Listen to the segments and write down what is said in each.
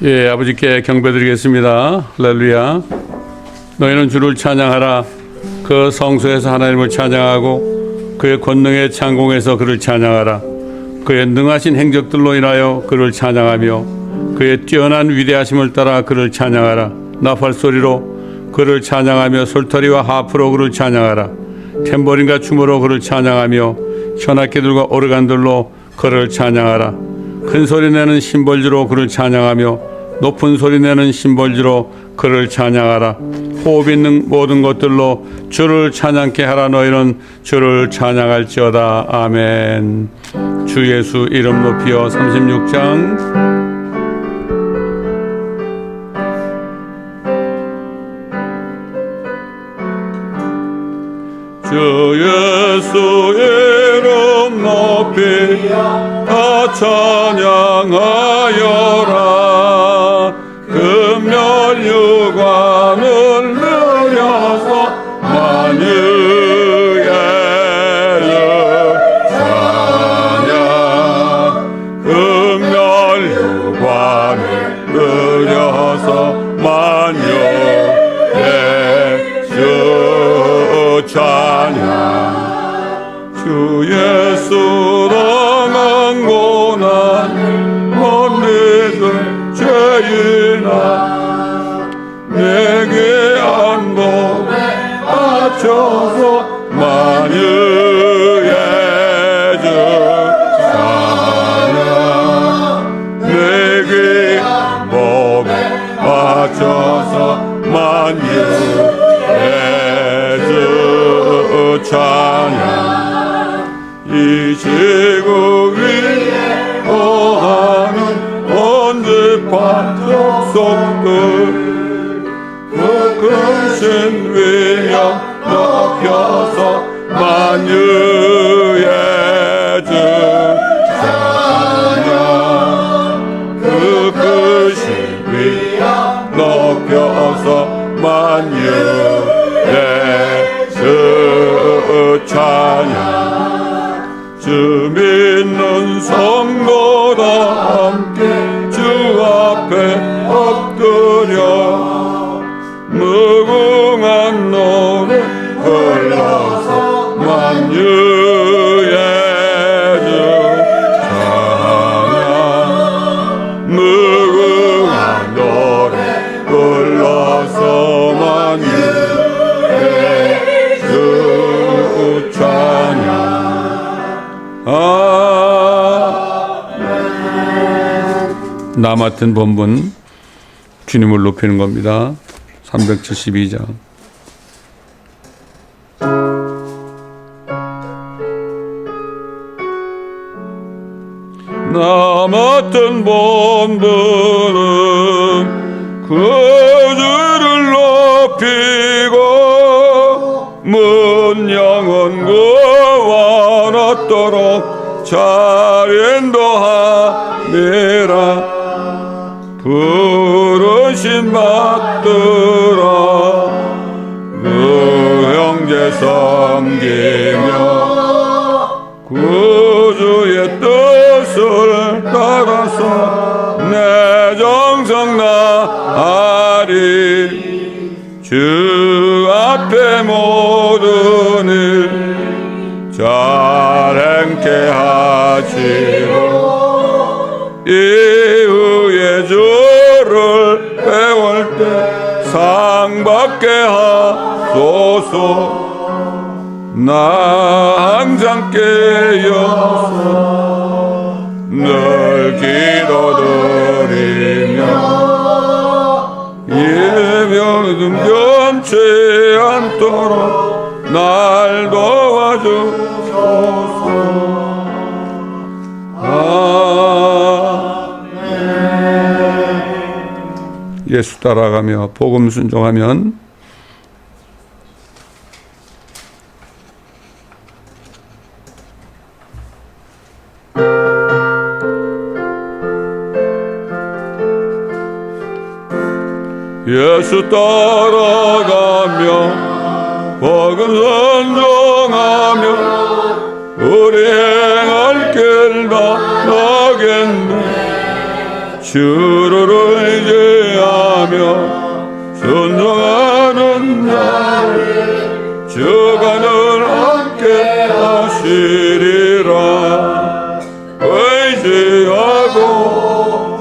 예, 아버지께 경배드리겠습니다. 할렐루야. 너희는 주를 찬양하라. 그 성소에서 하나님을 찬양하고 그의 권능의 창공에서 그를 찬양하라. 그의 능하신 행적들로 인하여 그를 찬양하며 그의 뛰어난 위대하심을 따라 그를 찬양하라. 나팔소리로 그를 찬양하며 솔터리와 하프로 그를 찬양하라. 탬버린과 춤으로 그를 찬양하며 현악기들과 오르간들로 그를 찬양하라. 큰 소리 내는 심벌주로 그를 찬양하며 높은 소리 내는 심벌주로 그를 찬양하라. 호흡 있는 모든 것들로 주를 찬양케 하라. 너희는 주를 찬양할지어다. 아멘. 주 예수 이름 높이여 36장. 주 예수 이름 높이 다 찬양하여라. 금멸 유관을 누려서 만유의 찬양. 금멸 유관을 누려서 만유의 주 찬양. 주 예수 당한 고난을 못 믿을 죄인아 내게 안복에 맞춰서 만유의 주 찬양. 내게 안복에 맞춰서 만유의 주 찬양. 이 지구 위에 거하는 온집한 족속들 그 크신 위엄 높여서 만유의 주 찬양. 그 크신 위엄 높여서 만유의 주 찬양. 주 믿는 성도다 함께 주 앞에 엎드려 무궁한 노래 흘러서 만유의 주 찬양. 무궁한 노래 흘러서 만유의 주 찬양. 나 맡은 본분 주님을 높이는 겁니다. 372장. 나 맡은 본분은 그 주를 높이고 문 영원 구원하도록 잘 인도하리라. 부르심 받들어 그 형제 섬기며 구주의 뜻을 따라서 내 정성 다하리. 주 앞에 모든 일 잘 행케 하시고 이후에 주를 배울 때 상 받게 하소서. 나 항상 깨어서 늘 기도드리며 예명은 변치 않도록 날 도와주소서. 예수 따라가며 복음 순종하면 예수 따라가며 복음 순종하며 우리 행할 길 다 나겠네. 주를 의지하며 순종하는 자를 주가 늘 함께 하시리라. 의지하고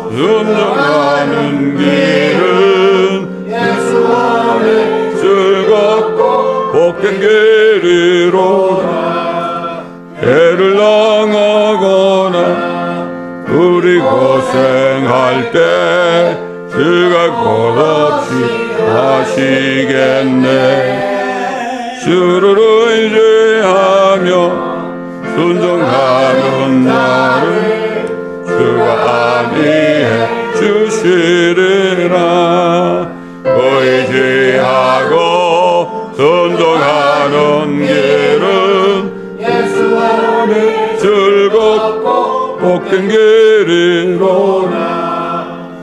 순종하는 길은 예수 안에 즐겁고 복된 길이로다. 해를 당하거나 우리 고생할 때 주가 끝없이 하시겠네. 주를 의지하며 순종하는 나를 주가 안위해 주시리라. 의지하고 순종하는 길은 예수 안에 즐겁고 복된 길이로다.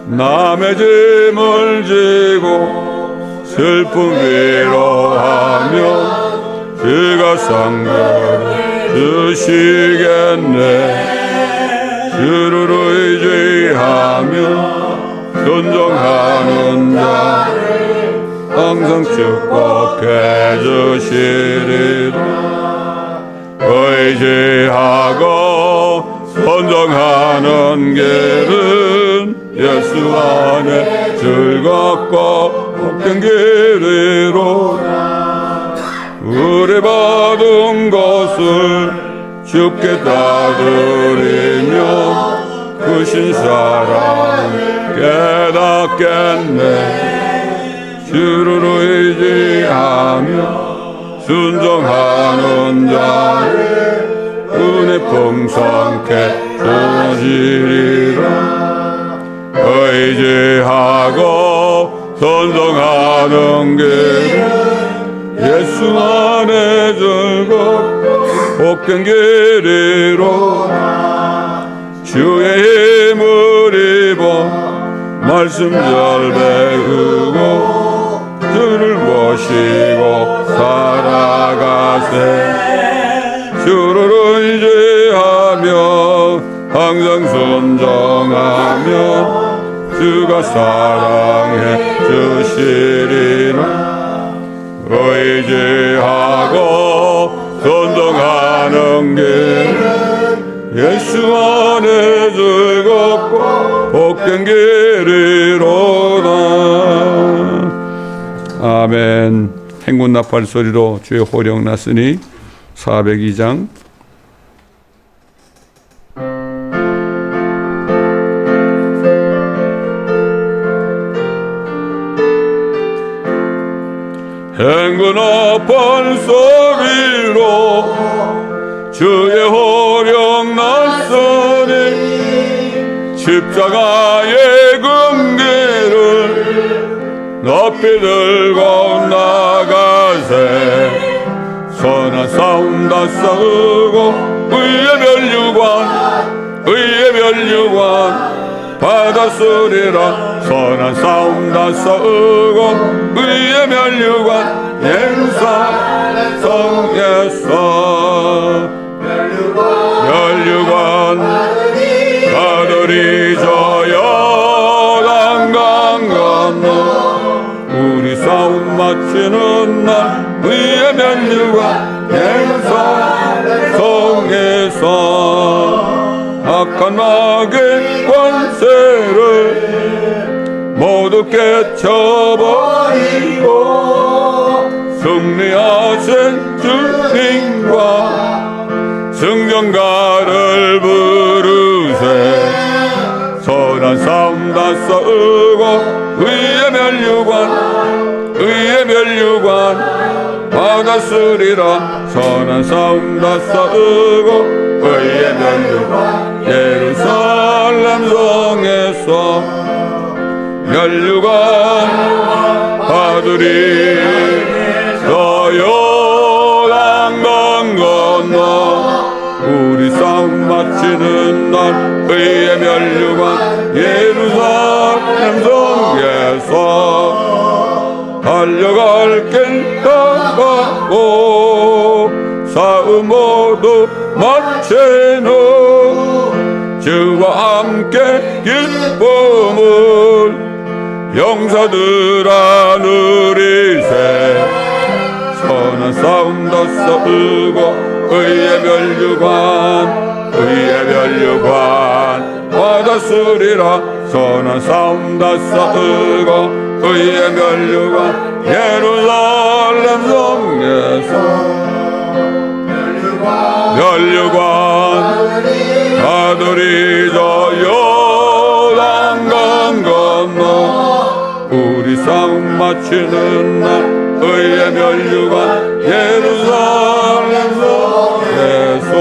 남의 짐을 지고 슬픔 위로하며 주가 상급을 주시겠네. 주를 의지하며 순종하는 자를 항상 축복해 주시리라. 의지하고 순종하는 길은 예수 안에 즐겁고 복된 길이로다. 우리 받은 것을 주께 다 드리며 크신 사랑을 깨닫겠네. 주를 의지하며 순종하는 자를 은혜 풍성케 주시리라. 의지하고 순종하는 길은 예수 안에 즐겁고 복된 길이로다. 주의 힘을 입어 말씀 잘 배우고 주를 모시고 살아가세. 주를 의지하며 항상 순종하며 주가 사랑해 주시리라. 의지하고 순종하는 길은 예수 안에 즐겁고 복된 길이로다. 아멘. 행군 나팔 소리로 주의 호령 났으니 402장. 행군 나팔 소리로 주의 호령 났으니 십자가의 금기를 높이 들고 나가세. 선한 싸움 다 싸우고 의의 멸류관 받았으리라. 선한 싸움 다 싸우고 의의 멸류관 예루살렘 성에서 멸류관 받으리. 저 요단강 건너 우리 싸움 마치는 날 의의 멸류관 예루살렘 성에서 악한 마귀 권세를 모두 깨쳐버리고 승리하신 주님과 승전가를 부르세. 선한 싸움 다 싸우고 의의 멸류관 받았으리라. 선한 싸움 다 싸우고 의의 멸류관 예루살렘 성에서 멸류관 받으리. 저 요단강 건너 우리 싸움 마치는 날 의의 멸류관 예루살렘 성에서 달려갈 길 나가고 싸움 모두 마친 후 주와 함께 함께 기쁨을 용사들아 누리세 선한 싸움 더 싸우고 의의 멸류관 받았으리라 선한 싸움 더 싸우고 의의 멸류관 예루살렘 성에서 멸류관 아들이 저 요단강 건너 우리 싸움 마치는 날 의의 멸류관 예루살렘 성에서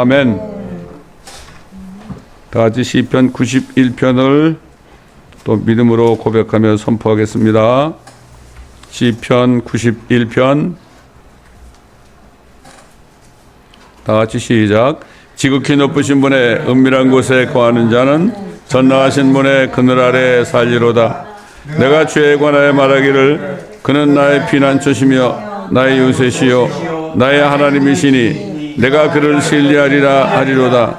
아멘. 다같이 시편 91편을 또 믿음으로 고백하며 선포하겠습니다. 시편 91편 다같이 시작. 지극히 높으신 분의 은밀한 곳에 거하는 자는 전능하신 분의 그늘 아래 살리로다. 내가 죄에 관하여 말하기를 그는 나의 피난처시며 나의 요새시요 나의 하나님이시니 내가 그를 신뢰하리라 하리로다.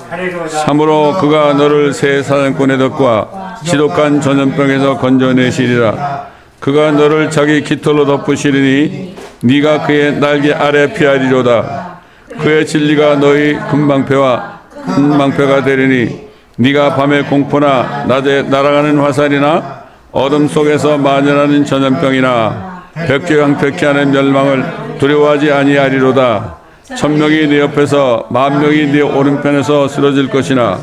참으로 그가 너를 새 사냥꾼의 덫과 지독한 전염병에서 건져내시리라. 그가 너를 자기 깃털로 덮으시리니 네가 그의 날개 아래 피하리로다. 그의 진리가 너희 금방패와 큰 방패가 되리니 네가 밤에 공포나 낮에 날아가는 화살이나 어둠 속에서 만연하는 전염병이나 백기강백기하는 멸망을 두려워하지 아니하리로다. 1000명이 네 옆에서 10,000명이 네 오른편에서 쓰러질 것이나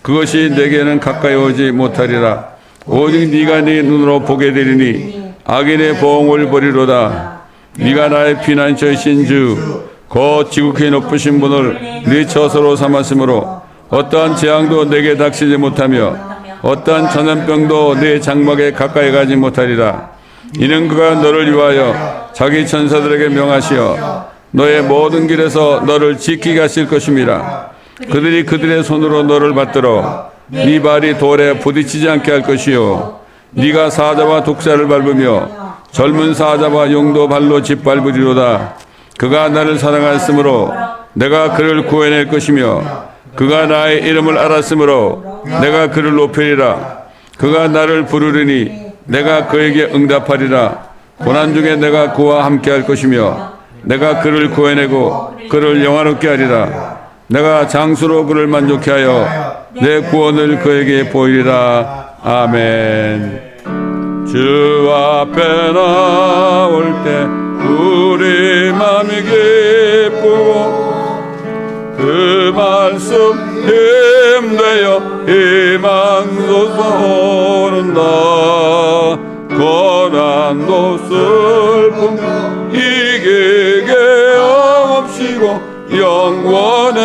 그것이 내게는 가까이 오지 못하리라. 오직 네가 네 눈으로 보게 되리니 악인의 보응을 보리로다. 네가 나의 피난처이신 주 곧 지극히 높으신 분을 네 처소로 삼았으므로 어떠한 재앙도 내게 닥치지 못하며 어떠한 전염병도 네 장막에 가까이 가지 못하리라. 이는 그가 너를 위하여 자기 천사들에게 명하시어 너의 모든 길에서 너를 지키게 하실 것임이라. 그들이 그들의 손으로 너를 받들어 네 발이 돌에 부딪히지 않게 할 것이요 네가 사자와 독사를 밟으며 젊은 사자와 용도 발로 짓밟으리로다. 그가 나를 사랑하였으므로 내가 그를 구해낼 것이며 그가 나의 이름을 알았으므로 내가 그를 높이리라. 그가 나를 부르리니 내가 그에게 응답하리라. 고난 중에 내가 그와 함께 할 것이며 내가 그를 구해내고 그를 영화롭게 하리라. 내가 장수로 그를 만족케 하여 내 구원을 그에게 보이리라. 아멘. 주 앞에 나올 때 우리 마음이 기쁘고 그 말씀 힘내어 희망도 솟는다. 고난도 슬픔 이기게 없이고 영원에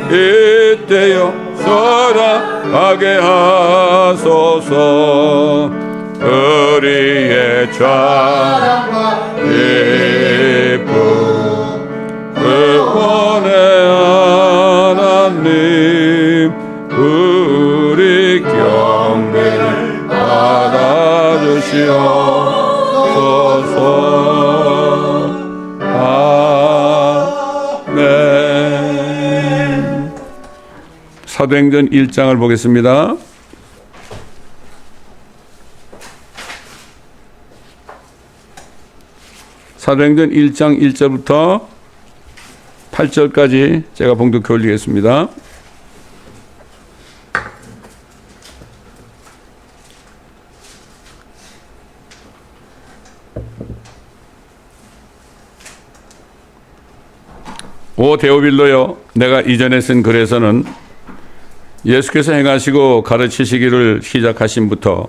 이때여 살아가게 하소서. 우리의 찬양과 기쁨 구원의 하나님 우리 경배를 받아주시옵소서. 아멘. 사도행전 1장을 보겠습니다. 사도행전 1장 1절부터 8절까지 제가 봉독해 올리겠습니다. 오 데오빌로여, 내가 이전에 쓴 글에서는 예수께서 행하시고 가르치시기를 시작하신부터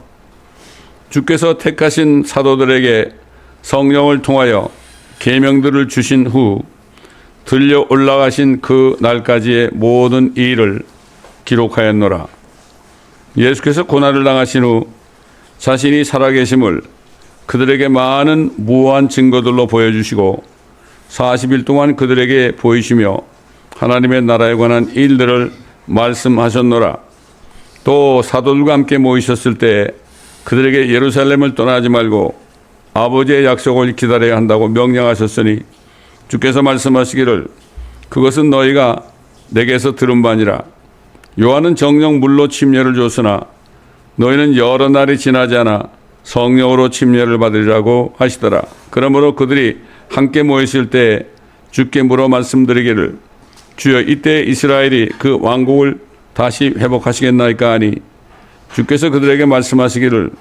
주께서 택하신 사도들에게 성령을 통하여 계명들을 주신 후 들려 올라가신 그 날까지의 모든 일을 기록하였노라. 예수께서 고난을 당하신 후 자신이 살아계심을 그들에게 많은 무한 증거들로 보여주시고 40일 동안 그들에게 보이시며 하나님의 나라에 관한 일들을 말씀하셨노라. 또 사도들과 함께 모이셨을 때 그들에게 예루살렘을 떠나지 말고 아버지의 약속을 기다려야 한다고 명령하셨으니 주께서 말씀하시기를 그것은 너희가 내게서 들은 바니라. 요한은 정령 물로 침례를 줬으나 너희는 여러 날이 지나지 않아 성령으로 침례를 받으리라고 하시더라. 그러므로 그들이 함께 모였을 때 주께 물어 말씀드리기를 주여 이때 이스라엘이 그 왕국을 다시 회복하시겠나이까 하니 주께서 그들에게 말씀하시기를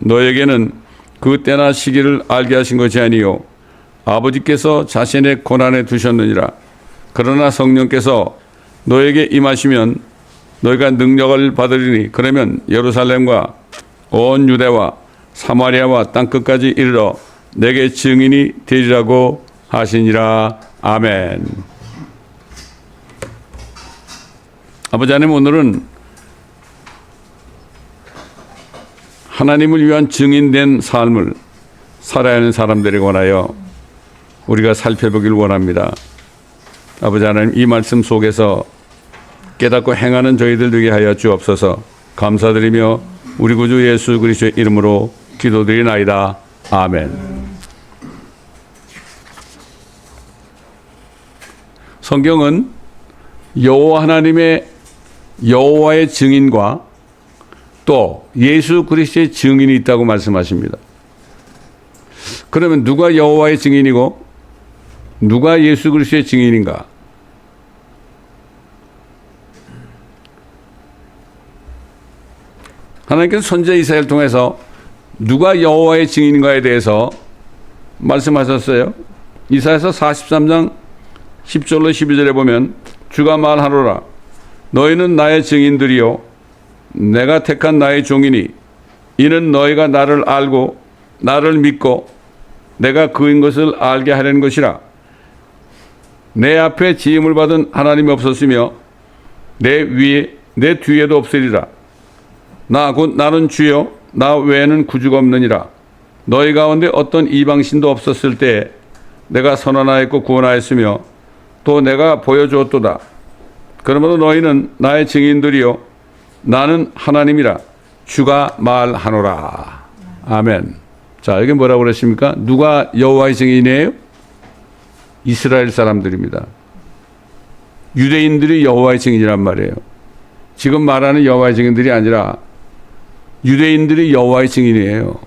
너에게는 그 때나 시기를 알게 하신 것이 아니요 아버지께서 자신의 고난에 두셨느니라. 그러나 성령께서 너에게 임하시면 너희가 능력을 받으리니 그러면 예루살렘과 온 유대와 사마리아와 땅끝까지 이르러 내게 증인이 되리라고 하시니라. 아멘. 아버지 하나님, 오늘은 하나님을 위한 증인된 삶을 살아야 하는 사람들에 관하여 우리가 살펴보길 원합니다. 아버지 하나님, 이 말씀 속에서 깨닫고 행하는 저희들 되게 하여 주옵소서. 감사드리며 우리 구주 예수 그리스도의 이름으로 기도드리나이다. 아멘. 성경은 여호와 하나님의 여호와의 증인과 또 예수 그리스도의 증인이 있다고 말씀하십니다. 그러면 누가 여호와의 증인이고 누가 예수 그리스도의 증인인가? 하나님께서 선지자 이사야를 통해서 누가 여호와의 증인인가에 대해서 말씀하셨어요. 이사야서 43장 10절로 12절에 보면 주가 말하노라. 너희는 나의 증인들이요 내가 택한 나의 종이니 이는 너희가 나를 알고 나를 믿고 내가 그인 것을 알게 하려는 것이라. 내 앞에 지음을 받은 하나님이 없었으며 내 뒤에도 없으리라. 나 곧 나는 주여 나 외에는 구주가 없느니라. 너희 가운데 어떤 이방신도 없었을 때 내가 선언하였고 구원하였으며 또 내가 보여주었도다. 그러므로 너희는 나의 증인들이요 나는 하나님이라 주가 말하노라. 아멘. 자, 여기 뭐라고 그랬습니까? 누가 여호와의 증인이에요? 이스라엘 사람들입니다. 유대인들이 여호와의 증인이란 말이에요. 지금 말하는 여호와의 증인들이 아니라 유대인들이 여호와의 증인이에요.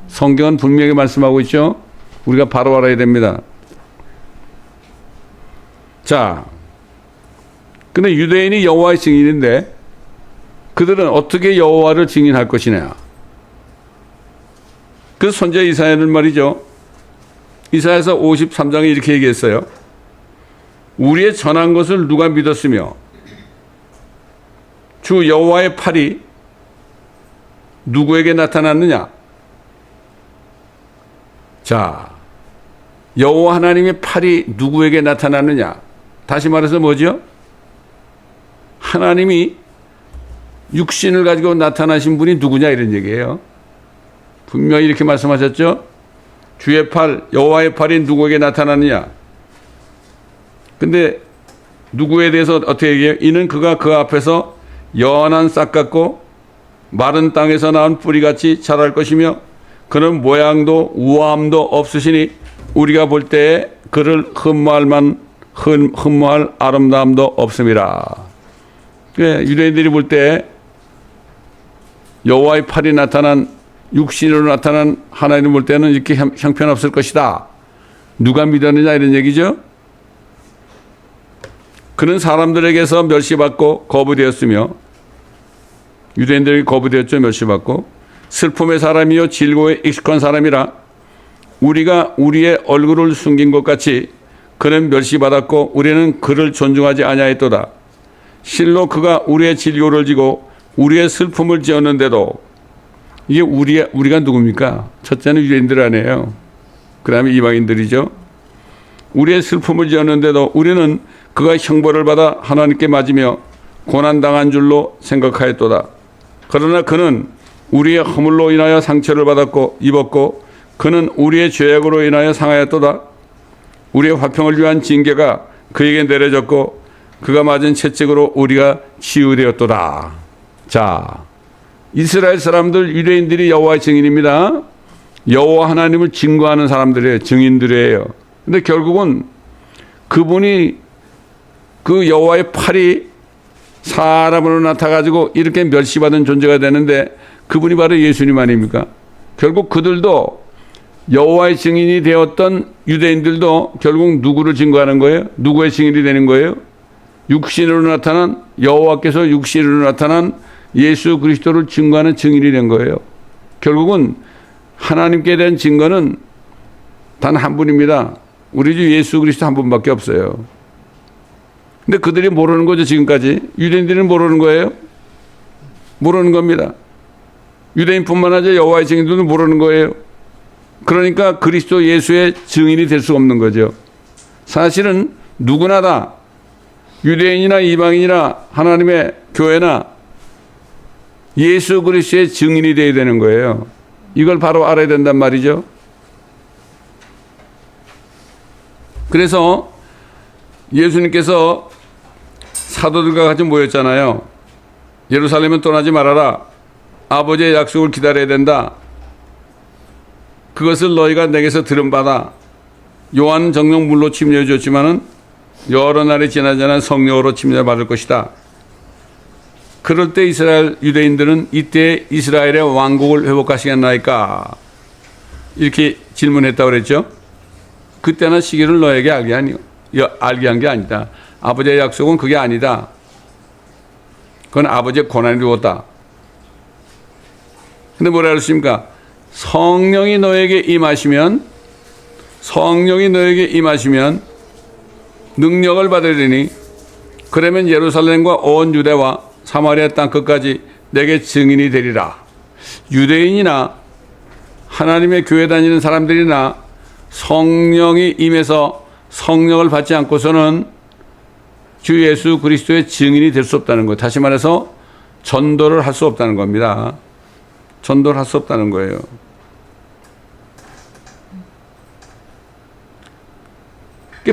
성경은 분명히 말씀하고 있죠. 우리가 바로 알아야 됩니다. 자, 근데 유대인이 여호와의 증인인데 그들은 어떻게 여호와를 증인할 것이냐? 그 선지자 이사야는 말이죠. 이사야서 53장에 이렇게 얘기했어요. 우리의 전한 것을 누가 믿었으며 주 여호와의 팔이 누구에게 나타났느냐? 자, 여호와 하나님의 팔이 누구에게 나타났느냐? 다시 말해서 뭐죠? 하나님이 육신을 가지고 나타나신 분이 누구냐 이런 얘기예요. 분명히 이렇게 말씀하셨죠. 주의 팔, 여호와의 팔이 누구에게 나타났느냐? 근데 누구에 대해서 어떻게 얘기해요? 이는 그가 그 앞에서 연한 싹 같고 마른 땅에서 나온 뿌리같이 자랄 것이며 그는 모양도 우아함도 없으시니 우리가 볼 때에 그를 흠모할 아름다움도 없음이라. 유대인들이 볼 때 여호와의 팔이 나타난 육신으로 나타난 하나님 볼 때는 이렇게 형편없을 것이다. 누가 믿었느냐 이런 얘기죠. 그는 사람들에게서 멸시받고 거부되었으며 유대인들에게 거부되었죠. 멸시받고 슬픔의 사람이요 질고에 익숙한 사람이라 우리가 우리의 얼굴을 숨긴 것 같이 그는 멸시받았고 우리는 그를 존중하지 아니하였도다. 실로 그가 우리의 질고를 지고 우리의 슬픔을 지었는데도 이게 우리가 누굽니까? 첫째는 유대인들 아니에요. 그 다음에 이방인들이죠. 우리의 슬픔을 지었는데도 우리는 그가 형벌을 받아 하나님께 맞으며 고난당한 줄로 생각하였도다. 그러나 그는 우리의 허물로 인하여 상처를 받았고 입었고 그는 우리의 죄악으로 인하여 상하였도다. 우리의 화평을 위한 징계가 그에게 내려졌고 그가 맞은 채찍으로 우리가 치유되었도다. 자, 이스라엘 사람들 유대인들이 여호와의 증인입니다. 여호와 하나님을 증거하는 사람들이에요. 증인들이에요. 근데 결국은 그분이 그 여호와의 팔이 사람으로 나타가지고 이렇게 멸시받은 존재가 되는데 그분이 바로 예수님 아닙니까? 결국 그들도 여호와의 증인이 되었던 유대인들도 결국 누구를 증거하는 거예요? 누구의 증인이 되는 거예요? 육신으로 나타난 여호와께서 육신으로 나타난 예수 그리스도를 증거하는 증인이 된 거예요. 결국은 하나님께 대한 증거는 단 한 분입니다. 우리 주 예수 그리스도 한 분밖에 없어요. 근데 그들이 모르는 거죠. 지금까지 유대인들은 모르는 거예요. 모르는 겁니다. 유대인뿐만 아니라 여호와의 증인들도 모르는 거예요. 그러니까 그리스도 예수의 증인이 될 수 없는 거죠. 사실은 누구나 다 유대인이나 이방인이나 하나님의 교회나 예수 그리스도의 증인이 되어야 되는 거예요. 이걸 바로 알아야 된단 말이죠. 그래서 예수님께서 사도들과 같이 모였잖아요. 예루살렘은 떠나지 말아라. 아버지의 약속을 기다려야 된다. 그것을 너희가 내게서 들은바다. 요한은 정녕 물로 침례해 줬지만은 여러 날이 지나자는 성령으로 침례 받을 것이다. 그럴 때 이스라엘 유대인들은 이때 이스라엘의 왕국을 회복하시겠나이까? 이렇게 질문했다고 그랬죠. 그때는 시기를 너에게 알게 한 게 아니다. 아버지의 약속은 그게 아니다. 그건 아버지의 고난이 되었다. 근데 뭐라 그랬습니까? 성령이 너에게 임하시면 능력을 받으리니 그러면 예루살렘과 온 유대와 사마리아 땅 끝까지 내게 증인이 되리라. 유대인이나 하나님의 교회 다니는 사람들이나 성령이 임해서 성령을 받지 않고서는 주 예수 그리스도의 증인이 될 수 없다는 거예요. 다시 말해서 전도를 할 수 없다는 겁니다. 전도를 할 수 없다는 거예요.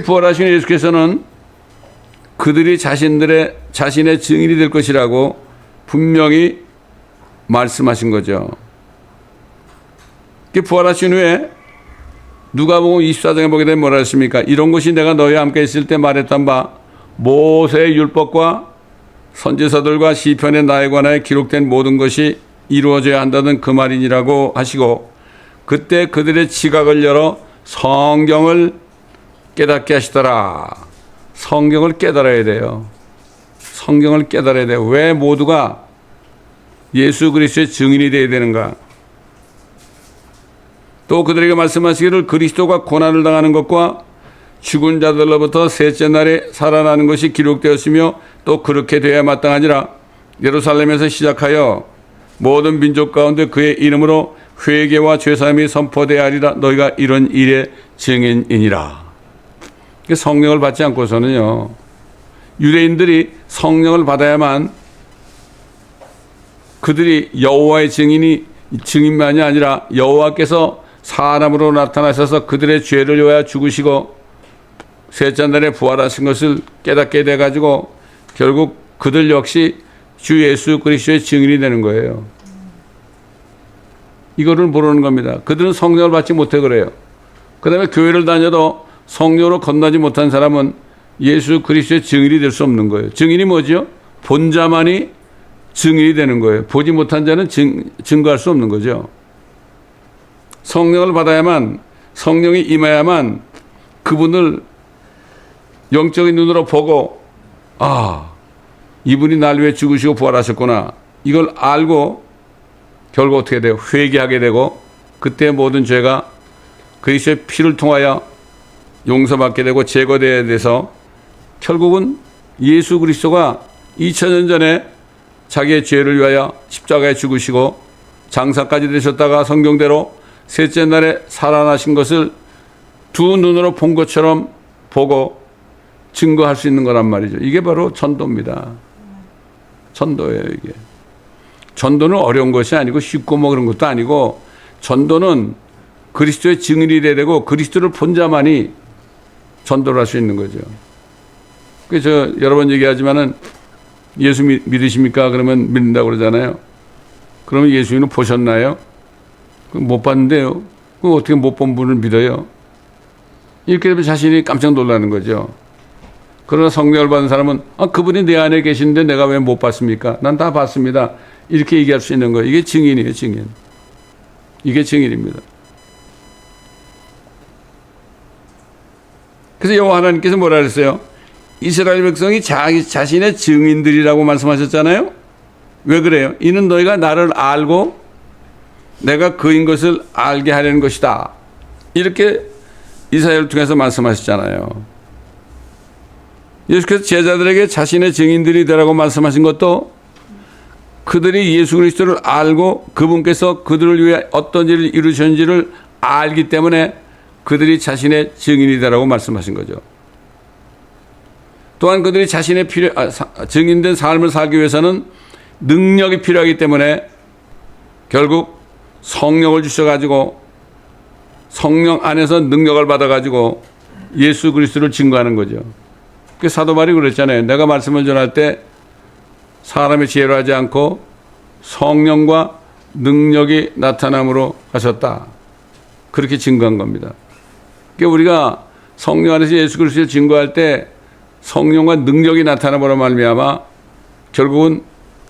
부활하신 예수께서는 그들이 자신의 증인이 될 것이라고 분명히 말씀하신 거죠. 부활하신 후에 누가복음 24장에 보게 되면 뭐라 했습니까? 이런 것이 내가 너희와 함께 있을 때 말했던 바 모세의 율법과 선지서들과 시편의 나에 관하여 기록된 모든 것이 이루어져야 한다는 그 말이니라고 하시고 그때 그들의 지각을 열어 성경을 깨닫게 하시더라. 성경을 깨달아야 돼요. 성경을 깨달아야 돼요. 왜 모두가 예수 그리스도의 증인이 되어야 되는가? 또 그들에게 말씀하시기를 그리스도가 고난을 당하는 것과 죽은 자들로부터 셋째 날에 살아나는 것이 기록되었으며 또 그렇게 되어야 마땅하니라. 예루살렘에서 시작하여 모든 민족 가운데 그의 이름으로 회개와 죄사함이 선포되어야 하리라. 너희가 이런 일의 증인이니라. 성령을 받지 않고서는요, 유대인들이 성령을 받아야만 그들이 여호와의 증인만이 아니라 여호와께서 사람으로 나타나셔서 그들의 죄를 위하여 죽으시고 셋째 날에 부활하신 것을 깨닫게 돼가지고 결국 그들 역시 주 예수 그리스도의 증인이 되는 거예요. 이거를 모르는 겁니다. 그들은 성령을 받지 못해 그래요. 그 다음에 교회를 다녀도 성령으로 건너지 못한 사람은 예수 그리스도의 증인이 될 수 없는 거예요. 증인이 뭐죠? 본 자만이 증인이 되는 거예요. 보지 못한 자는 증거할 수 없는 거죠. 성령을 받아야만, 성령이 임해야만 그분을 영적인 눈으로 보고, 아, 이분이 날 위해 죽으시고 부활하셨구나. 이걸 알고 결국 어떻게 돼요? 회개하게 되고 그때 모든 죄가 그리스도의 피를 통하여 용서받게 되고 제거되어야 돼서 결국은 예수 그리스도가 2000년 전에 자기의 죄를 위하여 십자가에 죽으시고 장사까지 되셨다가 성경대로 셋째 날에 살아나신 것을 두 눈으로 본 것처럼 보고 증거할 수 있는 거란 말이죠. 이게 바로 전도입니다. 전도예요, 이게. 전도는 어려운 것이 아니고 쉽고 뭐 그런 것도 아니고 전도는 그리스도의 증인이 돼야 되고 그리스도를 본 자만이 전도를 할 수 있는 거죠. 그래서 여러 번 얘기하지만은 예수 믿으십니까? 그러면 믿는다고 그러잖아요. 그러면 예수님은 보셨나요? 못 봤는데요. 그럼 어떻게 못 본 분을 믿어요? 이렇게 되면 자신이 깜짝 놀라는 거죠. 그러나 성령을 받은 사람은 그분이 내 안에 계시는데 내가 왜 못 봤습니까? 난 다 봤습니다. 이렇게 얘기할 수 있는 거예요. 이게 증인이에요, 증인. 이게 증인입니다. 그래서 여호와 하나님께서 뭐라 그랬어요? 이스라엘 백성이 자신의 증인들이라고 말씀하셨잖아요. 왜 그래요? 이는 너희가 나를 알고 내가 그인 것을 알게 하려는 것이다. 이렇게 이사야를 통해서 말씀하셨잖아요. 예수께서 제자들에게 자신의 증인들이 되라고 말씀하신 것도 그들이 예수 그리스도를 알고 그분께서 그들을 위해 어떤 일을 이루셨는지를 알기 때문에 그들이 자신의 증인이 되라고 말씀하신 거죠. 또한 그들이 자신의 증인된 삶을 살기 위해서는 능력이 필요하기 때문에 결국 성령을 주셔가지고 성령 안에서 능력을 받아가지고 예수 그리스도를 증거하는 거죠. 그 사도 바울이 그랬잖아요. 내가 말씀을 전할 때 사람의 지혜로 하지 않고 성령과 능력이 나타남으로 하셨다. 그렇게 증거한 겁니다. 그러니까 우리가 성령 안에서 예수 그리스도를 증거할 때 성령과 능력이 나타나므로 말미암아 결국은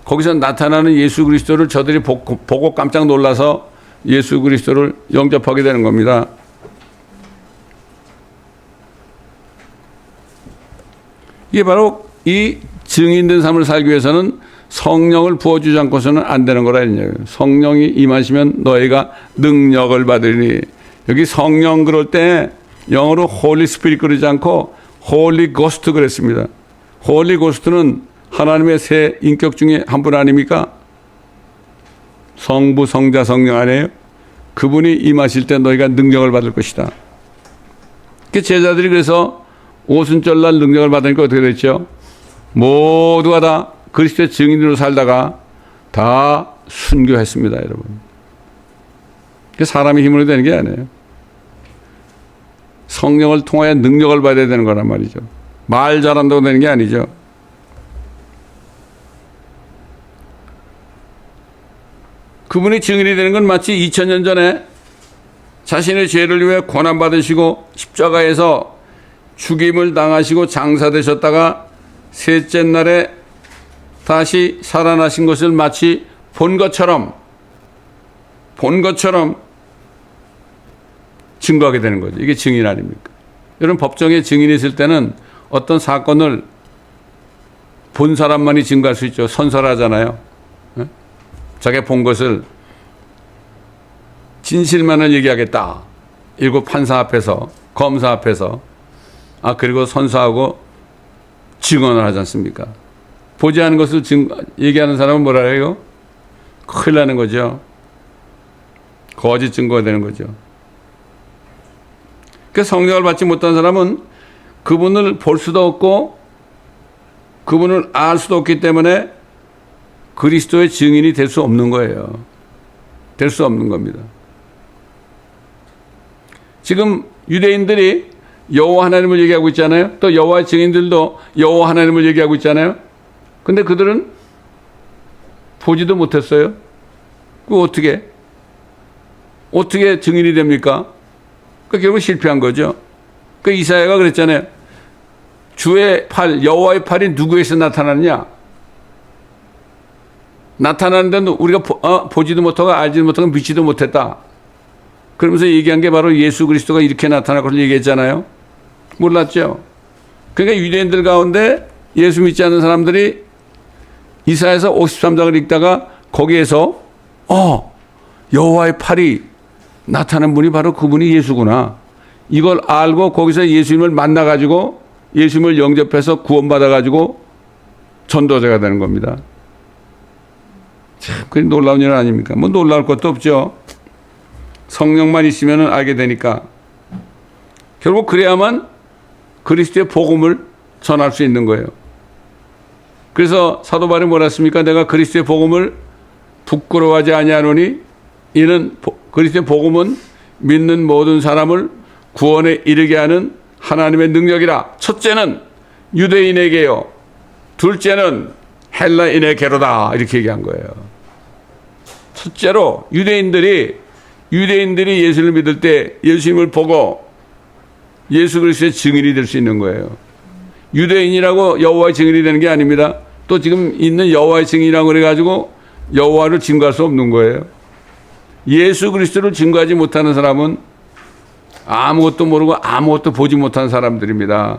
거기서 나타나는 예수 그리스도를 저들이 보고 깜짝 놀라서 예수 그리스도를 영접하게 되는 겁니다. 이게 바로 이 증인된 삶을 살기 위해서는 성령을 부어주지 않고서는 안 되는 거라 했냐고요. 성령이 임하시면 너희가 능력을 받으리니. 여기 성령 그럴 때 영어로 Holy Spirit 그러지 않고 Holy Ghost 그랬습니다. Holy Ghost는 하나님의 세 인격 중에 한 분 아닙니까? 성부, 성자, 성령 아니에요? 그분이 임하실 때 너희가 능력을 받을 것이다. 그 제자들이 그래서 오순절날 능력을 받으니까 어떻게 됐죠? 모두가 다 그리스도의 증인으로 살다가 다 순교했습니다, 여러분. 그 사람의 힘으로 되는 게 아니에요. 성령을 통하여 능력을 받아야 되는 거란 말이죠. 말 잘한다고 되는 게 아니죠. 그분이 증인이 되는 건 마치 2000년 전에 자신의 죄를 위해 고난받으시고 십자가에서 죽임을 당하시고 장사되셨다가 셋째 날에 다시 살아나신 것을 마치 본 것처럼 증거하게 되는 거죠. 이게 증인 아닙니까? 여러분 법정에 증인이 있을 때는 어떤 사건을 본 사람만이 증거할 수 있죠. 선설하잖아요. 자기가 본 것을 진실만을 얘기하겠다. 일곱 판사 앞에서, 검사 앞에서, 그리고 선서하고 증언을 하지 않습니까? 보지 않은 것을 얘기하는 사람은 뭐라 해요? 큰일 나는 거죠. 거짓 증거가 되는 거죠. 그 성령을 받지 못한 사람은 그분을 볼 수도 없고 그분을 알 수도 없기 때문에 그리스도의 증인이 될 수 없는 거예요. 될 수 없는 겁니다. 지금 유대인들이 여호와 하나님을 얘기하고 있잖아요. 또 여호와의 증인들도 여호와 하나님을 얘기하고 있잖아요. 근데 그들은 보지도 못했어요. 그 어떻게 증인이 됩니까? 그 결국 실패한 거죠. 그 이사야가 그랬잖아요. 주의 팔, 여호와의 팔이 누구에서 나타났냐? 나타나는데 우리가 보지도 못하고 알지도 못하고 믿지도 못했다. 그러면서 얘기한 게 바로 예수 그리스도가 이렇게 나타날 것을 얘기했잖아요. 몰랐죠. 그러니까 유대인들 가운데 예수 믿지 않는 사람들이 이사야서 53장을 읽다가 거기에서 여호와의 팔이 나타난 분이 바로 그분이 예수구나. 이걸 알고 거기서 예수님을 만나가지고 예수님을 영접해서 구원받아가지고 전도자가 되는 겁니다. 참, 그게 놀라운 일 아닙니까? 뭐 놀라울 것도 없죠. 성령만 있으면 알게 되니까. 결국 그래야만 그리스도의 복음을 전할 수 있는 거예요. 그래서 사도 바울이 뭐라 했습니까? 내가 그리스도의 복음을 부끄러워하지 아니하노니 이는 그리스도의 복음은 믿는 모든 사람을 구원에 이르게 하는 하나님의 능력이라. 첫째는 유대인에게요. 둘째는 헬라인에게로다. 이렇게 얘기한 거예요. 첫째로 유대인들이 예수를 믿을 때 예수님을 보고 예수 그리스도의 증인이 될 수 있는 거예요. 유대인이라고 여호와의 증인이 되는 게 아닙니다. 또 지금 있는 여호와의 증인이라고 그래가지고 여호와를 증거할 수 없는 거예요. 예수 그리스도를 증거하지 못하는 사람은 아무것도 모르고 아무것도 보지 못한 사람들입니다.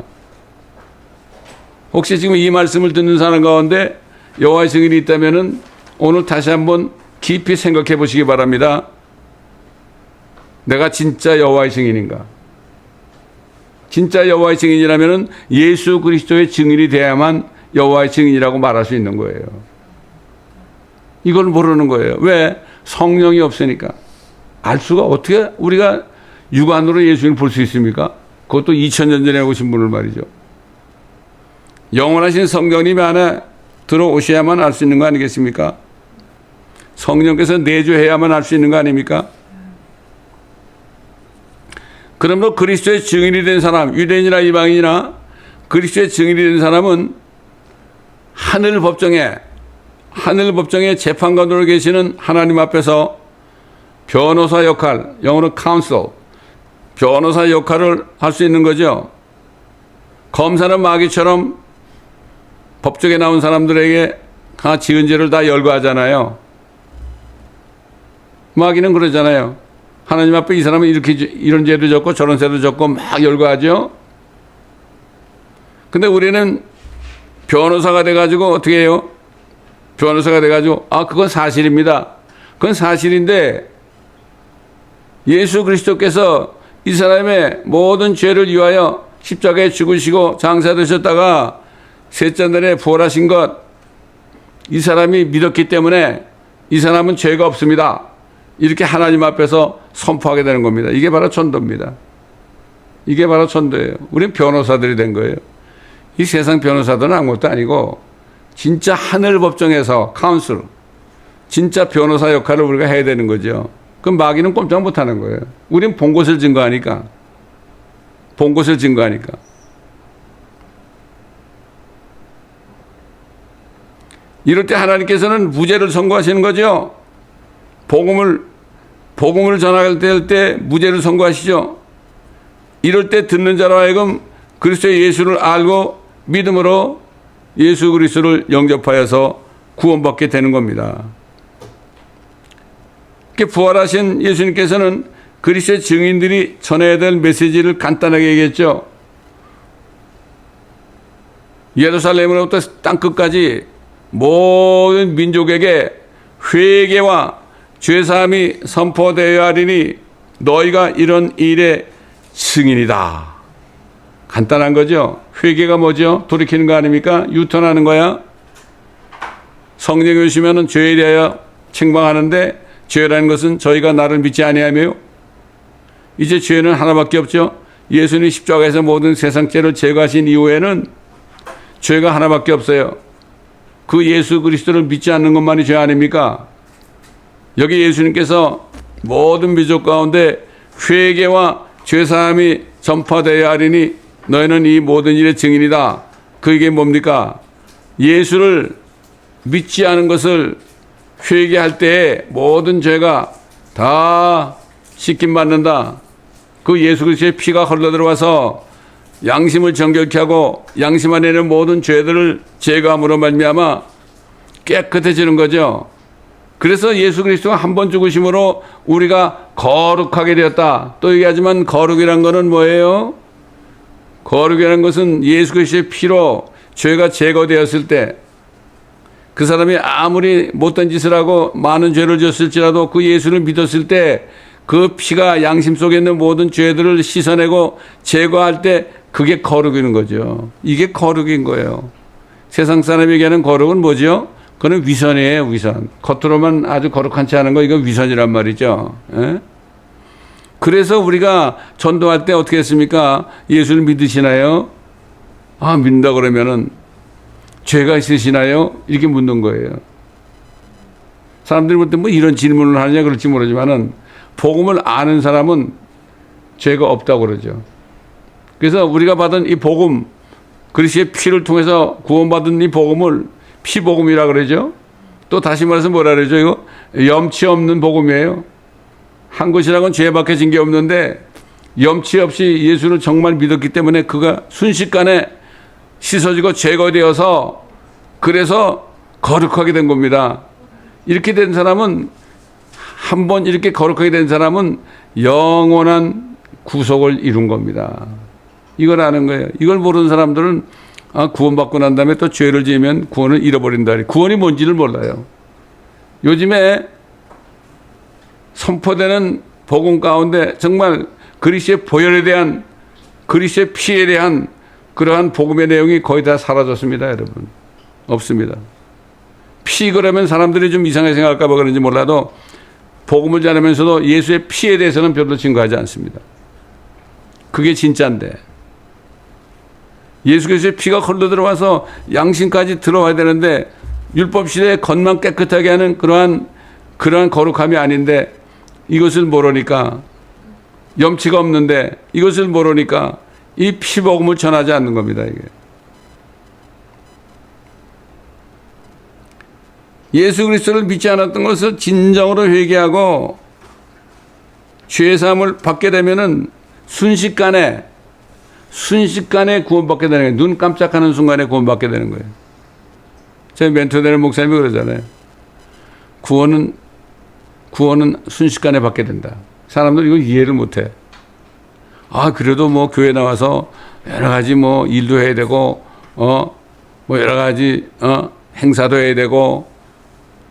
혹시 지금 이 말씀을 듣는 사람 가운데 여호와의 증인이 있다면은 오늘 다시 한번 깊이 생각해 보시기 바랍니다. 내가 진짜 여호와의 증인인가? 진짜 여호와의 증인이라면은 예수 그리스도의 증인이 돼야만 여호와의 증인이라고 말할 수 있는 거예요. 이걸 모르는 거예요. 왜? 성령이 없으니까. 알 수가 어떻게 우리가 육안으로 예수님을 볼 수 있습니까? 그것도 2000년 전에 오신 분을 말이죠. 영원하신 성령님이 안에 들어오셔야만 알 수 있는 거 아니겠습니까? 성령께서 내주해야만 알 수 있는 거 아닙니까? 그러므로 그리스도의 증인이 된 사람, 유대인이나 이방인이나 그리스도의 증인이 된 사람은 하늘 법정에 재판관으로 계시는 하나님 앞에서 변호사 역할, 영어로 counsel, 변호사 역할을 할 수 있는 거죠. 검사는 마귀처럼 법정에 나온 사람들에게 다 지은 죄를 다 열거하잖아요. 마귀는 그러잖아요. 하나님 앞에 이 사람은 이렇게 이런 죄도 졌고 저런 죄도 졌고 막 열거하죠. 근데 우리는 변호사가 돼가지고 어떻게 해요? 변호사가 돼가지고 그건 사실입니다. 그건 사실인데 예수 그리스도께서 이 사람의 모든 죄를 위하여 십자가에 죽으시고 장사되셨다가 셋째 날에 부활하신 것, 이 사람이 믿었기 때문에 이 사람은 죄가 없습니다. 이렇게 하나님 앞에서 선포하게 되는 겁니다. 이게 바로 전도입니다. 이게 바로 전도예요. 우리는 변호사들이 된 거예요. 이 세상 변호사들은 아무것도 아니고 진짜 하늘 법정에서 카운슬, 진짜 변호사 역할을 우리가 해야 되는 거죠. 그럼 마귀는 꼼짝 못하는 거예요. 우리는 본 것을 증거하니까. 본 것을 증거하니까. 이럴 때 하나님께서는 무죄를 선고하시는 거죠. 복음을 전할 때 무죄를 선고하시죠. 이럴 때 듣는 자로 하여금 그리스도의 예수를 알고 믿음으로 예수 그리스도를 영접하여서 구원받게 되는 겁니다. 이렇게 부활하신 예수님께서는 그리스도의 증인들이 전해야 될 메시지를 간단하게 얘기했죠. 예루살렘으로부터 땅끝까지 모든 민족에게 회개와 죄사함이 선포되어야 하리니 너희가 이런 일의 증인이다. 간단한 거죠. 회개가 뭐죠? 돌이키는 거 아닙니까? 유턴하는 거야. 성령이 오시면 죄에 대하여 책망하는데 죄라는 것은 저희가 나를 믿지 아니하며 이제 죄는 하나밖에 없죠. 예수님이 십자가에서 모든 세상 죄를 제거하신 이후에는 죄가 하나밖에 없어요. 그 예수 그리스도를 믿지 않는 것만이 죄 아닙니까? 여기 예수님께서 모든 민족 가운데 회개와 죄사함이 전파되어야 하리니 너희는 이 모든 일의 증인이다. 그게 뭡니까? 예수를 믿지 않은 것을 회개할 때에 모든 죄가 다 씻김받는다. 그 예수 그리스도의 피가 흘러들어와서 양심을 정결케 하고 양심 안에 있는 모든 죄들을 제거함으로 말미암아 깨끗해지는 거죠. 그래서 예수 그리스도가 한 번 죽으심으로 우리가 거룩하게 되었다. 또 얘기하지만 거룩이란 것은 뭐예요? 거룩이라는 것은 예수 그리스도의 피로 죄가 제거되었을 때 그 사람이 아무리 못된 짓을 하고 많은 죄를 졌을지라도 그 예수를 믿었을 때 그 피가 양심 속에 있는 모든 죄들을 씻어내고 제거할 때 그게 거룩인 거죠. 이게 거룩인 거예요. 세상 사람이 얘기하는 거룩은 뭐죠? 그건 위선이에요, 위선. 겉으로만 아주 거룩한 체 하는 거, 이건 위선이란 말이죠. 예? 그래서 우리가 전도할 때 어떻게 했습니까? 예수를 믿으시나요? 믿는다 그러면은 죄가 있으시나요? 이렇게 묻는 거예요. 사람들이 볼 때 뭐 이런 질문을 하느냐 그럴지 모르지만은 복음을 아는 사람은 죄가 없다고 그러죠. 그래서 우리가 받은 이 복음, 그리스도의 피를 통해서 구원받은 이 복음을 피복음이라 그러죠. 또 다시 말해서 뭐라 그러죠? 이거 염치 없는 복음이에요. 한 것이라고는 죄밖에 진 게 없는데 염치 없이 예수를 정말 믿었기 때문에 그가 순식간에 씻어지고 제거되어서 그래서 거룩하게 된 겁니다. 이렇게 된 사람은 한번 이렇게 거룩하게 된 사람은 영원한 구속을 이룬 겁니다. 이걸 아는 거예요. 이걸 모르는 사람들은 구원받고 난 다음에 또 죄를 지으면 구원을 잃어버린다. 구원이 뭔지를 몰라요. 요즘에 선포되는 복음 가운데 정말 그리스도의 보혈에 대한, 그리스도의 피에 대한 그러한 복음의 내용이 거의 다 사라졌습니다, 여러분. 없습니다. 피 그러면 사람들이 좀 이상하게 생각할까 봐 그런지 몰라도 복음을 전하면서도 예수의 피에 대해서는 별로 증거하지 않습니다. 그게 진짜인데 예수 그리스도의 피가 흘러 들어와서 양심까지 들어와야 되는데 율법 시대에 겉만 깨끗하게 하는 그러한 거룩함이 아닌데 이것을 모르니까, 염치가 없는데 이것을 모르니까 이 피복음을 전하지 않는 겁니다. 이게 예수 그리스도를 믿지 않았던 것을 진정으로 회개하고 죄 사함을 받게 되면은 순식간에 구원받게 되는 거예요. 눈 깜짝하는 순간에 구원받게 되는 거예요. 제 멘토되는 목사님이 그러잖아요. 구원은 순식간에 받게 된다. 사람들 이거 이해를 못해. 그래도 뭐 교회 나와서 여러 가지 뭐 일도 해야 되고 뭐 여러 가지 행사도 해야 되고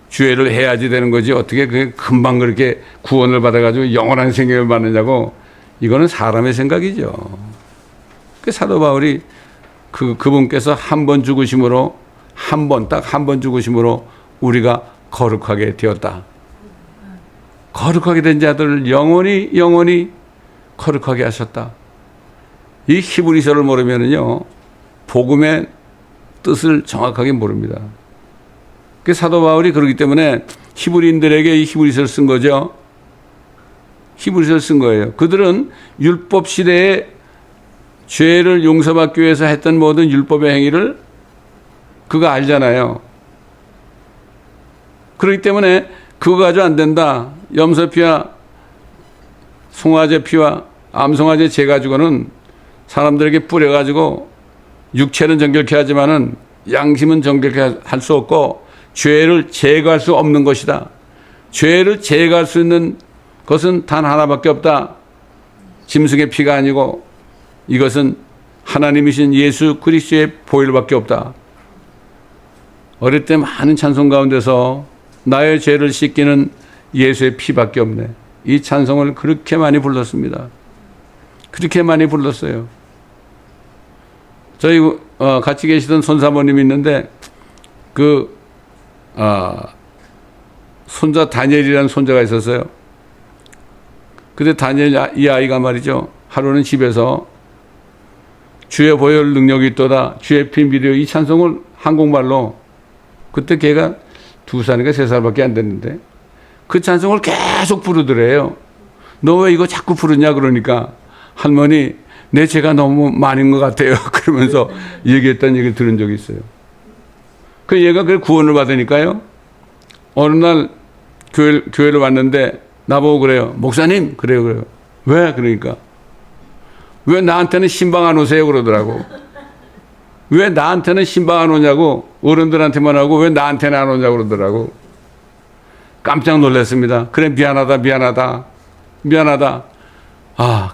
주회를 해야지 되는 거지 어떻게 그게 금방 그렇게 구원을 받아가지고 영원한 생명을 받느냐고. 이거는 사람의 생각이죠. 그 사도 바울이 그분께서 한 번 죽으심으로, 딱 한 번 죽으심으로 우리가 거룩하게 되었다. 거룩하게 된 자들을 영원히 거룩하게 하셨다. 이 히브리서를 모르면은요, 복음의 뜻을 정확하게 모릅니다. 그 사도 바울이 그러기 때문에 히브리인들에게 이 히브리서를 쓴 거죠. 히브리서를 쓴 거예요. 그들은 율법 시대에 죄를 용서받기 위해서 했던 모든 율법의 행위를 그가 알잖아요. 그렇기 때문에 그거 가지고 안 된다. 염소피와 송아지 피와 암송아지 재 가지고는 사람들에게 뿌려가지고 육체는 정결케 하지만은 양심은 정결케 할 수 없고 죄를 제거할 수 없는 것이다. 죄를 제거할 수 있는 것은 단 하나밖에 없다. 짐승의 피가 아니고 이것은 하나님이신 예수 그리스도의 보혈밖에 없다. 어릴 때 많은 찬송 가운데서 나의 죄를 씻기는 예수의 피밖에 없네. 이 찬송을 그렇게 많이 불렀습니다. 그렇게 많이 불렀어요. 저희 같이 계시던 손사모님이 있는데 손자 다니엘이라는 손자가 있었어요. 근데 다니엘 이 아이가 말이죠. 하루는 집에서 주의 보혈 능력이 있도다. 주의 피 믿으려 이 찬송을 한국말로, 그때 걔가 2살인가 3살밖에 안 됐는데 그 찬송을 계속 부르더래요. 너 왜 이거 자꾸 부르냐 그러니까 할머니 내 죄가 너무 많은 것 같아요. 그러면서 얘기했다는 얘기를 들은 적이 있어요. 그 얘가 그 구원을 받으니까요. 어느 날 교회를 왔는데 나보고 그래요. 목사님 그래요. 왜? 그러니까 왜 나한테는 신방 안 오세요? 그러더라고. 왜 나한테는 신방 안 오냐고, 어른들한테만 하고 왜 나한테는 안 오냐고 그러더라고. 깜짝 놀랐습니다. 그래 미안하다.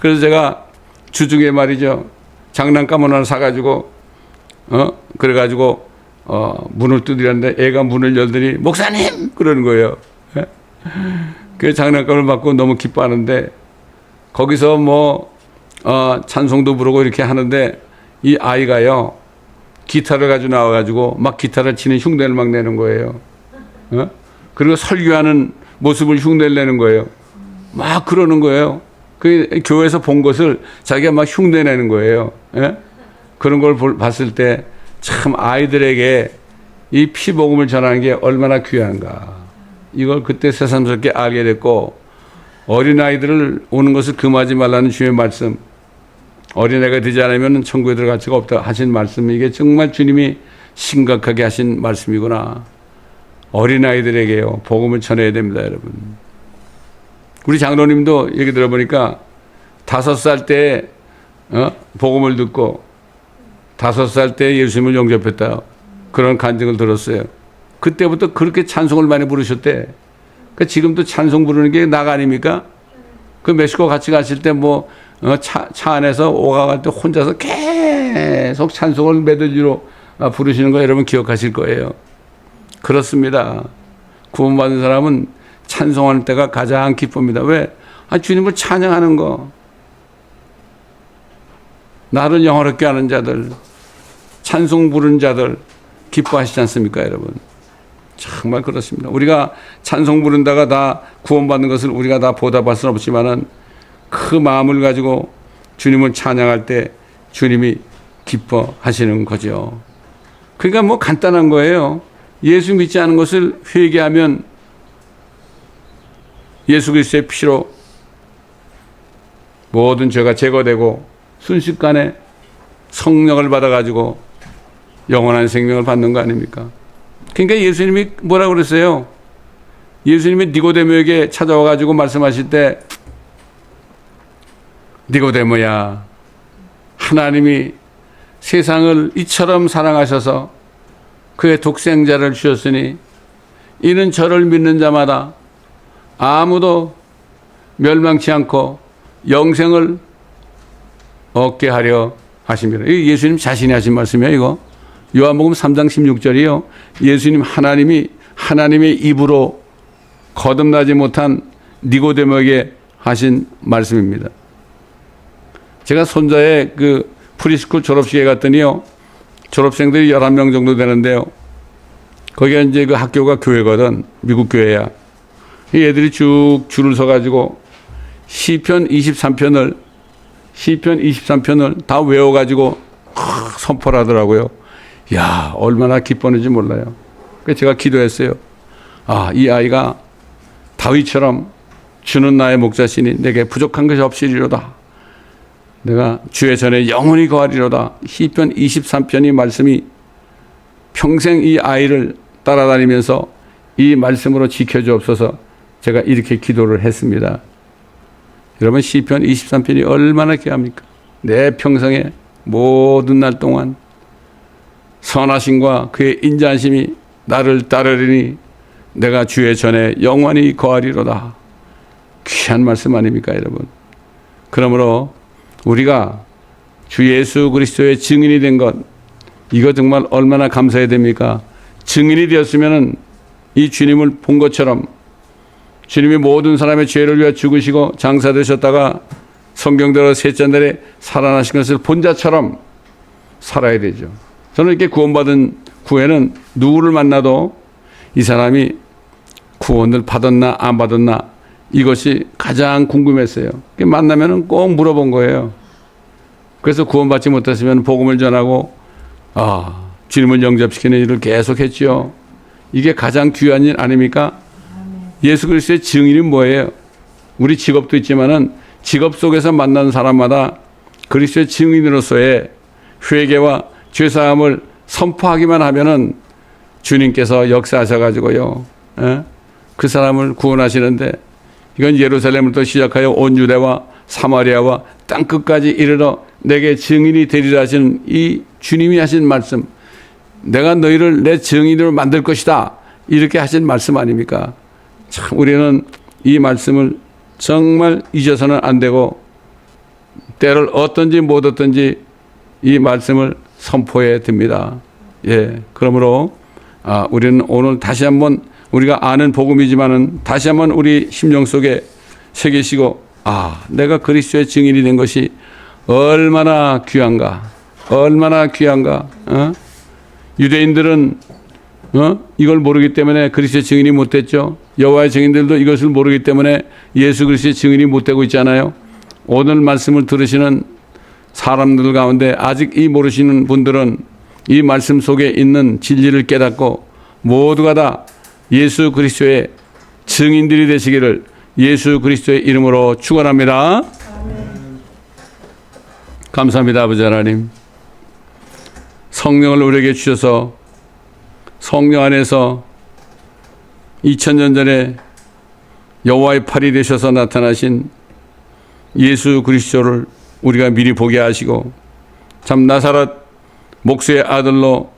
그래서 제가 주중에 말이죠. 장난감 하나 사가지고 그래가지고 문을 두드렸는데 애가 문을 열더니 목사님 그러는 거예요. 그 장난감을 받고 너무 기뻐하는데 거기서 뭐 찬송도 부르고 이렇게 하는데 이 아이가요 기타를 가지고 나와가지고 막 기타를 치는 흉내를 막 내는 거예요. 그리고 설교하는 모습을 흉내를 내는 거예요. 막 그러는 거예요. 그 교회에서 본 것을 자기가 막 흉내 내는 거예요. 그런 걸 봤을 때 참 아이들에게 이 피복음을 전하는 게 얼마나 귀한가. 이걸 그때 새삼스럽게 알게 됐고, 어린아이들을 오는 것을 금하지 말라는 주의 말씀, 어린애가 되지 않으면 천국에 들어갈 수가 없다 하신 말씀, 이게 정말 주님이 심각하게 하신 말씀이구나. 어린아이들에게요 복음을 전해야 됩니다. 여러분, 우리 장로님도 얘기 들어보니까 5살 때 복음을 듣고 5살 때 예수님을 영접했다. 그런 간증을 들었어요. 그때부터 그렇게 찬송을 많이 부르셨대. 그러니까 지금도 찬송 부르는 게 나가 아닙니까? 그 멕시코 같이 가실 때 뭐 차 안에서 오가갈 때 혼자서 계속 찬송을 메들리로 부르시는 거 여러분 기억하실 거예요. 그렇습니다. 구원받은 사람은 찬송하는 때가 가장 기쁩니다. 왜? 주님을 찬양하는 거. 나를 영화롭게 하는 자들, 찬송 부르는 자들 기뻐하시지 않습니까, 여러분? 정말 그렇습니다. 우리가 찬송 부른다가 다 구원받는 것을 우리가 다 보답할 수는 없지만은 그 마음을 가지고 주님을 찬양할 때 주님이 기뻐하시는 거죠. 그러니까 뭐 간단한 거예요. 예수 믿지 않은 것을 회개하면 예수 그리스도의 피로 모든 죄가 제거되고 순식간에 성령을 받아가지고 영원한 생명을 받는 거 아닙니까? 그러니까 예수님이 뭐라고 그랬어요? 예수님이 니고데모에게 찾아와가지고 말씀하실 때 니고데모야, 하나님이 세상을 이처럼 사랑하셔서 그의 독생자를 주셨으니 이는 저를 믿는 자마다 아무도 멸망치 않고 영생을 얻게 하려 하십니다. 이 예수님 자신이 하신 말씀이에요, 이거. 요한복음 3장 16절이요. 예수님 하나님의 입으로 거듭나지 못한 니고데모에게 하신 말씀입니다. 제가 손자의 그 프리스쿨 졸업식에 갔더니요. 졸업생들이 11명 정도 되는데요. 거기가 이제 그 학교가 교회거든. 미국 교회야. 이 애들이 쭉 줄을 서가지고 시편 23편을 다 외워가지고 선포를 하더라고요. 야, 얼마나 기뻤는지 몰라요. 그래서 제가 기도했어요. 이 아이가 다윗처럼 주는 나의 목자시니 내게 부족한 것이 없으리로다. 내가 주의 전에 영원히 거하리로다. 시편 23편이 말씀이 평생 이 아이를 따라다니면서 이 말씀으로 지켜주옵소서. 제가 이렇게 기도를 했습니다. 여러분, 시편 23편이 얼마나 귀합니까? 내 평생에 모든 날 동안 선하심과 그의 인자하심이 나를 따르리니 내가 주의 전에 영원히 거하리로다. 귀한 말씀 아닙니까, 여러분? 그러므로 우리가 주 예수 그리스도의 증인이 된 것, 이거 정말 얼마나 감사해야 됩니까? 증인이 되었으면 이 주님을 본 것처럼 주님이 모든 사람의 죄를 위해 죽으시고 장사되셨다가 성경대로 셋째 날에 살아나신 것을 본 자처럼 살아야 되죠. 저는 이렇게 구원받은 후에는 누구를 만나도 이 사람이 구원을 받았나 안 받았나 이것이 가장 궁금했어요. 만나면 꼭 물어본 거예요. 그래서 구원받지 못했으면 복음을 전하고 주님을 영접시키는 일을 계속 했죠. 이게 가장 귀한 일 아닙니까? 예수 그리스도의 증인이 뭐예요? 우리 직업도 있지만은 직업 속에서 만난 사람마다 그리스도의 증인으로서의 회개와 죄사함을 선포하기만 하면은 주님께서 역사하셔가지고요, 그 사람을 구원하시는데, 이건 예루살렘부터 시작하여 온 유대와 사마리아와 땅 끝까지 이르러 내게 증인이 되리라 하시는 이 주님이 하신 말씀, 내가 너희를 내 증인으로 만들 것이다, 이렇게 하신 말씀 아닙니까? 참 우리는 이 말씀을 정말 잊어서는 안 되고 때를 얻든지 못 얻든지 이 말씀을 선포해야 됩니다. 예, 그러므로 우리는 오늘 다시 한번 우리가 아는 복음이지만은 다시 한번 우리 심령 속에 새기시고 내가 그리스도의 증인이 된 것이 얼마나 귀한가, 얼마나 귀한가. 유대인들은 이걸 모르기 때문에 그리스도의 증인이 못됐죠. 여호와의 증인들도 이것을 모르기 때문에 예수 그리스도의 증인이 못되고 있잖아요. 오늘 말씀을 들으시는 사람들 가운데 아직 이 모르시는 분들은 이 말씀 속에 있는 진리를 깨닫고 모두가 다 예수 그리스도의 증인들이 되시기를 예수 그리스도의 이름으로 축원합니다. 감사합니다. 아버지 하나님, 성령을 우리에게 주셔서 성령 안에서 2000년 전에 여호와의 팔이 되셔서 나타나신 예수 그리스도를 우리가 미리 보게 하시고 참 나사렛 목수의 아들로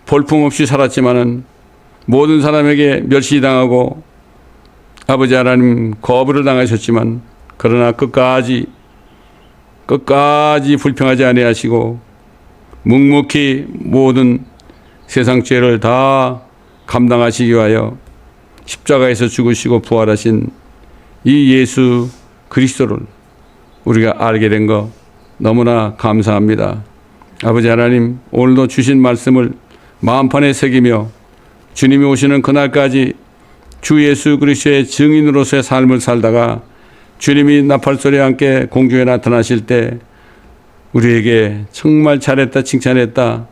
볼품없이 살았지만은 모든 사람에게 멸시당하고 아버지 하나님 거부를 당하셨지만 그러나 끝까지 불평하지 아니하시고 묵묵히 모든 세상 죄를 다 감당하시기 위하여 십자가에서 죽으시고 부활하신 이 예수 그리스도를 우리가 알게 된 거 너무나 감사합니다. 아버지 하나님, 오늘도 주신 말씀을 마음판에 새기며 주님이 오시는 그날까지 주 예수 그리스도의 증인으로서의 삶을 살다가 주님이 나팔소리와 함께 공중에 나타나실 때 우리에게 정말 잘했다, 칭찬했다,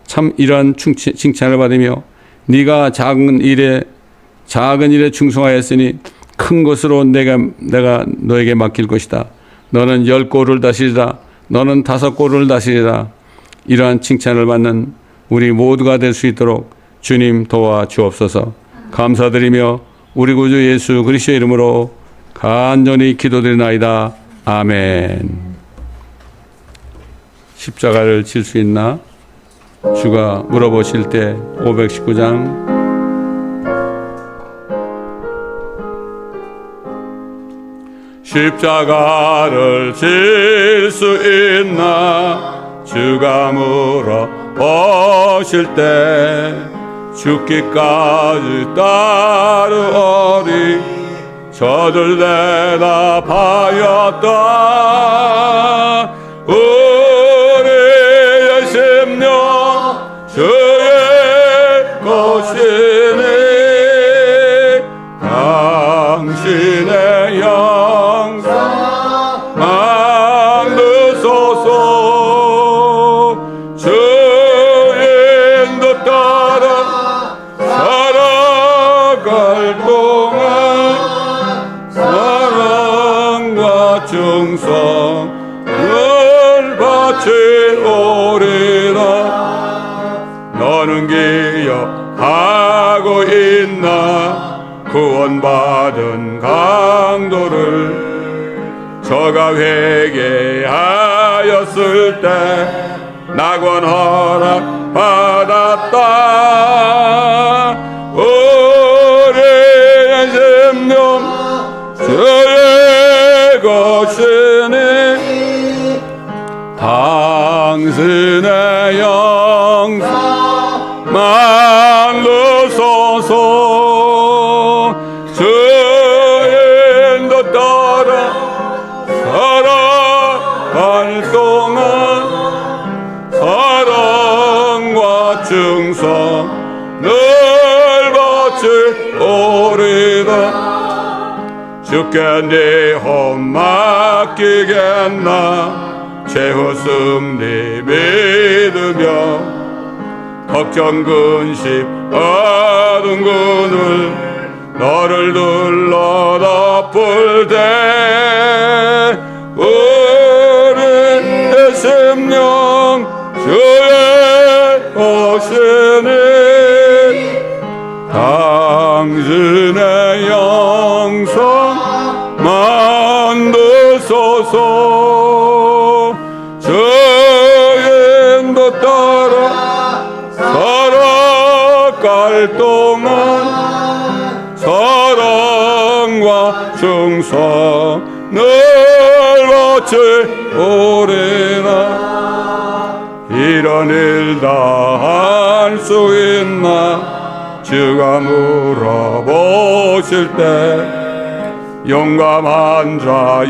참 이러한 칭찬을 받으며 네가 작은 일에 충성하였으니 큰 것으로 내가 너에게 맡길 것이다. 너는 10골을 다스리라. 너는 5골을 다스리라. 이러한 칭찬을 받는 우리 모두가 될 수 있도록 주님 도와주옵소서. 감사드리며 우리 구주 예수 그리스도의 이름으로 간절히 기도드리나이다. 아멘. 십자가를 질 수 있나? 주가 물어보실 때 519장 십자가를 질 수 있나? 주가 물어보실 때 죽기까지 따르오리. 저들 대답하였다. 우리의 심령 주의 것이니 당신의 영광 만드소서. 주인도 따라 살아갈 동안 사랑과 충성을 바치오리라. 너는 기억하고 있나? 구원받은 강도를 저가 회개하였을 때 낙원 허락 받았다. 우리의 심령 주의 것이니 당신의 영광 만드소서. 주인도 따라 살아갈 동안 사랑과 충성을 바치오리라. 주께 네 혼 맡기겠나? 최후 승리 믿으며 걱정 근심 어두운 군을 너를 둘러 덮을 때 우리의 심령 주의 것이니 당신의 영광 만드소서. 주인도 따라 살아갈 동안 사랑과 충성을 바치오리라. 이런 일 다 할 수 있나? 주가 물어보실 때 용감한 자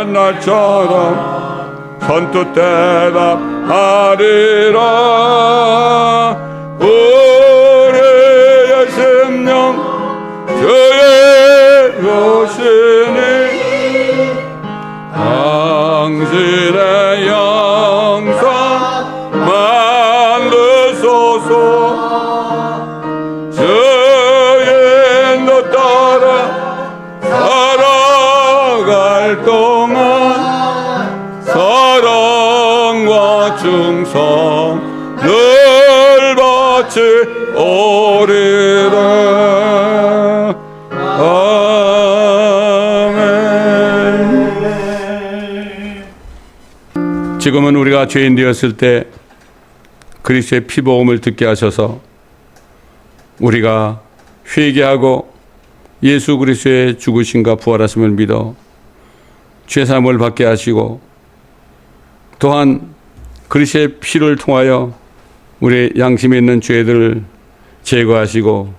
옛날처럼 선뜻 대답하리라. 우리의 심령 주의 것이니 당신의 영광 만드소서. 주인도 따라 살아갈 동안 사랑과 충성을 바치오리라. 아멘. 지금은 우리가 죄인 되었을 때 그리스도의 피보험을 듣게 하셔서 우리가 회개하고 예수 그리스도의 죽으심과 부활하심을 믿어 죄사함을 받게 하시고 또한 그리스도의 피를 통하여 우리 양심에 있는 죄들을 제거하시고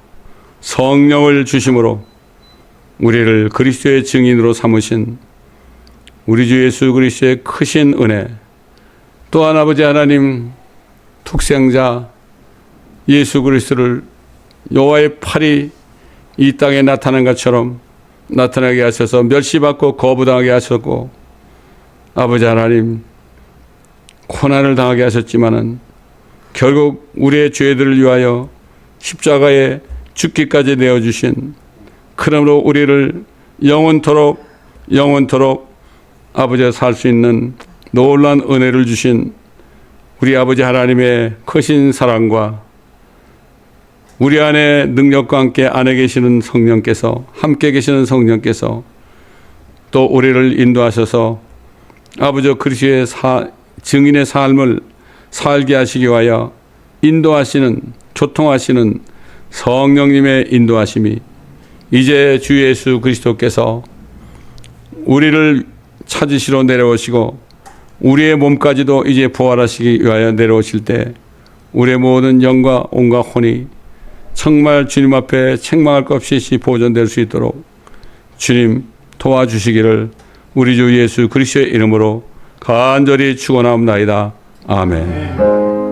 성령을 주심으로 우리를 그리스도의 증인으로 삼으신 우리 주 예수 그리스도의 크신 은혜, 또한 아버지 하나님 독생자 예수 그리스도를 여호와의 팔이 이 땅에 나타난 것처럼 나타나게 하셔서 멸시받고 거부당하게 하셨고, 아버지 하나님 고난을 당하게 하셨지만은 결국 우리의 죄들을 위하여 십자가에 죽기까지 내어주신, 그러므로 우리를 영원토록 아버지가 살 수 있는 놀라운 은혜를 주신 우리 아버지 하나님의 크신 사랑과 우리 안에 능력과 함께 안에 계시는 성령께서, 함께 계시는 성령께서 또 우리를 인도하셔서 아버지 그리스도의 증인의 삶을 살게 하시기 위하여 인도하시는, 교통하시는 성령님의 인도하심이 이제 주 예수 그리스도께서 우리를 찾으시러 내려오시고 우리의 몸까지도 이제 부활하시기 위하여 내려오실 때 우리의 모든 영과 온과 혼이 정말 주님 앞에 책망할 것 없이 보존될 수 있도록 주님 도와주시기를 우리 주 예수 그리스도의 이름으로 간절히 축원하옵나이다. 아멘.